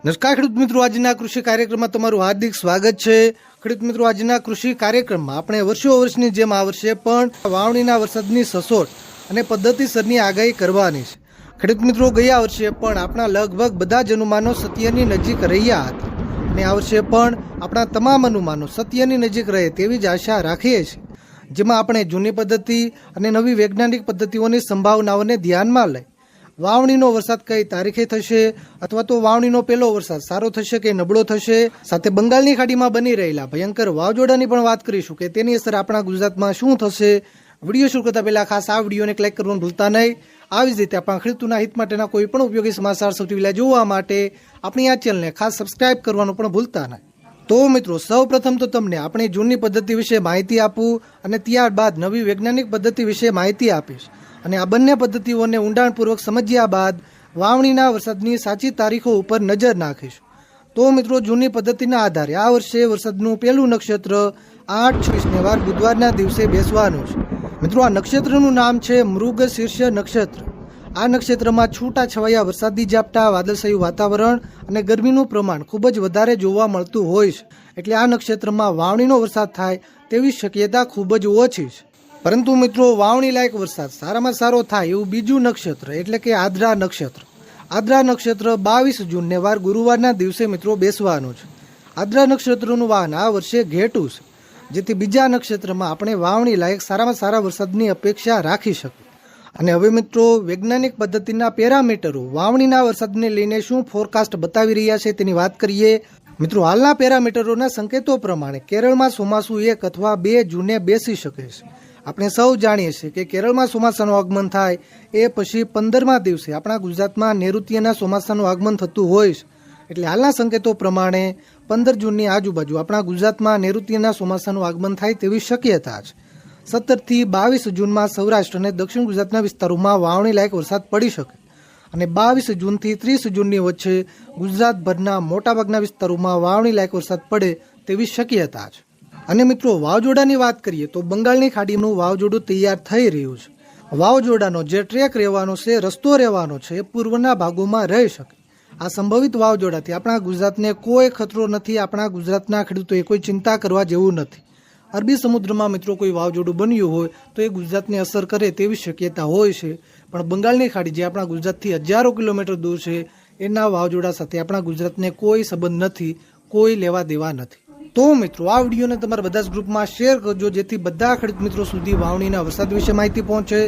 નમસ્કાર ખેડૂત મિત્રો, આજના કૃષિ કાર્યક્રમમાં તમારું હાર્દિક સ્વાગત છે। ખેડૂત મિત્રો, આજના કૃષિ કાર્યક્રમમાં આપણે વર્ષની જેમ આ વર્ષે પણ વાવણીના વરસાદની સચોટ અને પદ્ધતિસરની આગાહી કરવાની છે। ખેડૂત મિત્રો, ગયા વર્ષે પણ આપણા લગભગ બધા જ અનુમાનો સત્યની નજીક રહ્યા હતા અને આ વર્ષે પણ આપણા તમામ અનુમાનો સત્યની નજીક રહે તેવી જ આશા રાખીએ છીએ, જેમાં આપણે જૂની પદ્ધતિ અને નવી વૈજ્ઞાનિક પદ્ધતિઓની સંભાવનાઓને ધ્યાનમાં લઈ વાવણીનો વરસાદ કઈ તારીખે થશે અથવા તો વાવણીનો પહેલો વરસાદ સારો થશે કે નબળો થશે, સાથે બંગાળની ખાડીમાં બની રહેલા ભયંકર વાવાઝોડાની પણ વાત કરીશું કે તેની અસર આપણા ગુજરાતમાં શું થશે। વિડીયો શરૂ કરતા પહેલા ખાસ આ વિડીયોને લાઈક કરવાનું ભૂલતા નહીં। આવી જ રીતે આપણા ખેડૂતોના હિત માટેના કોઈ પણ ઉપયોગી સમાચાર સૌથી પહેલા જોવા માટે આપણી આ ચેનલને ખાસ સબસ્ક્રાઇબ કરવાનું પણ ભૂલતા નહીં। તો મિત્રો, સૌ પ્રથમ તો તમને આપણી જૂની પદ્ધતિ વિશે માહિતી આપું અને ત્યારબાદ નવી વૈજ્ઞાનિક પદ્ધતિ વિશે માહિતી આપીશ અને આ બંને પદ્ધતિઓને ઊંડાણપૂર્વક સમજ્યા બાદ વાવણીના વરસાદની સાચી તારીખો ઉપર નજર નાખીશું। તો મિત્રો, જૂની પદ્ધતિના આધારે આ વર્ષે વરસાદનું પહેલું નક્ષત્ર 8/6 વાર બુધવારના દિવસે બેસવાનું છે। મિત્રો, આ નક્ષત્રનું નામ છે મૃગશીર્ષ નક્ષત્ર। આ નક્ષત્રમાં છૂટા છવાયા વરસાદી ઝાપટા, વાદળછાયું વાતાવરણ અને ગરમીનું પ્રમાણ ખૂબ જ વધારે જોવા મળતું હોય છે, એટલે આ નક્ષત્રમાં વાવણીનો વરસાદ થાય તેવી શક્યતા ખૂબ જ ઓછી છે। પરંતુ મિત્રો, વાવણી લાયક વરસાદ સારામાં સારો થાય એવું બીજું નક્ષત્ર એટલે કે આદ્રા નક્ષત્ર। આદ્રા નક્ષત્ર 22 જૂનને વાર ગુરુવારના દિવસે મિત્રો બેસવાનું છે। આદ્રા નક્ષત્રનું વાહન આ વર્ષે ઘેટું છે, જેથી બીજા નક્ષત્રમાં આપણે વાવણી લાયક સારામાં સારા વરસાદની અપેક્ષા રાખી શકીએ। અને હવે મિત્રો, વૈજ્ઞાનિક પદ્ધતિના પેરામીટરો વાવણીના વરસાદને લઈને શું ફોરકાસ્ટ બતાવી રહ્યા છે તેની વાત કરીએ। મિત્રો, હાલના પેરામીટરોના સંકેતો પ્રમાણે કેરળમાં ચોમાસું 1 અથવા 2 જૂને બેસી શકે છે। આપણે સૌ જાણીએ છીએ કે કેરળમાં ચોમાસાનું આગમન થાય એ પછી 15મા દિવસે આપણા ગુજરાતમાં નૈઋત્યના ચોમાસાનું આગમન થતું હોય છે, એટલે હાલના સંકેતો પ્રમાણે 15 જૂનની આજુબાજુ આપણા ગુજરાતમાં નૈઋત્યના ચોમાસાનું આગમન થાય તેવી શક્યતા છે। 17 થી 22 જૂનમાં સૌરાષ્ટ્ર અને દક્ષિણ ગુજરાતના વિસ્તારોમાં વાવણી લાયક વરસાદ પડી શકે અને 22 જૂનથી 30 જૂનની વચ્ચે ગુજરાતભરના મોટાભાગના વિસ્તારોમાં વાવણી લાયક વરસાદ પડે તેવી શક્યતા છે। અને મિત્રો, વાવાઝોડાની વાત કરીએ તો બંગાળની ખાડીનું વાવાઝોડું તૈયાર થઈ રહ્યું છે। વાવાઝોડાનો જે ટ્રેક રહેવાનો છે, રસ્તો રહેવાનો છે, એ પૂર્વના ભાગોમાં રહી શકે। આ સંભવિત વાવાઝોડાથી આપણા ગુજરાતને કોઈ ખતરો નથી। આપણા ગુજરાતના ખેડૂતોએ કોઈ ચિંતા કરવા જેવું નથી। અરબી સમુદ્રમાં મિત્રો કોઈ વાવાઝોડું બન્યું હોય તો એ ગુજરાતને અસર કરે તેવી શક્યતા હોય છે, પણ બંગાળની ખાડી જે આપણા ગુજરાતથી હજારો કિલોમીટર દૂર છે, એના વાવાઝોડા સાથે આપણા ગુજરાતને કોઈ સંબંધ નથી, કોઈ લેવા દેવા નથી। તો મિત્રો, આ વિડીયોને તમારા બધા જ ગ્રુપમાં શેર કરજો, જેથી બધા ખેડૂત મિત્રો સુધી વાવણીના વરસાદ વિશે માહિતી પહોંચે,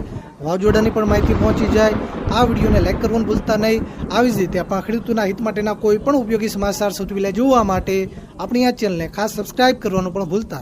વાવાઝોડાની પણ માહિતી પહોંચી જાય। આ વિડીયોને લાઈક કરવાનું ભૂલતા નહીં। આવી જ રીતે આપણા ખેડૂતોના હિત માટેના કોઈ પણ ઉપયોગી સમાચાર સૌથી પહેલા જોવા માટે આપણી આ ચેનલને ખાસ સબસ્ક્રાઇબ કરવાનું પણ ભૂલતા નહીં।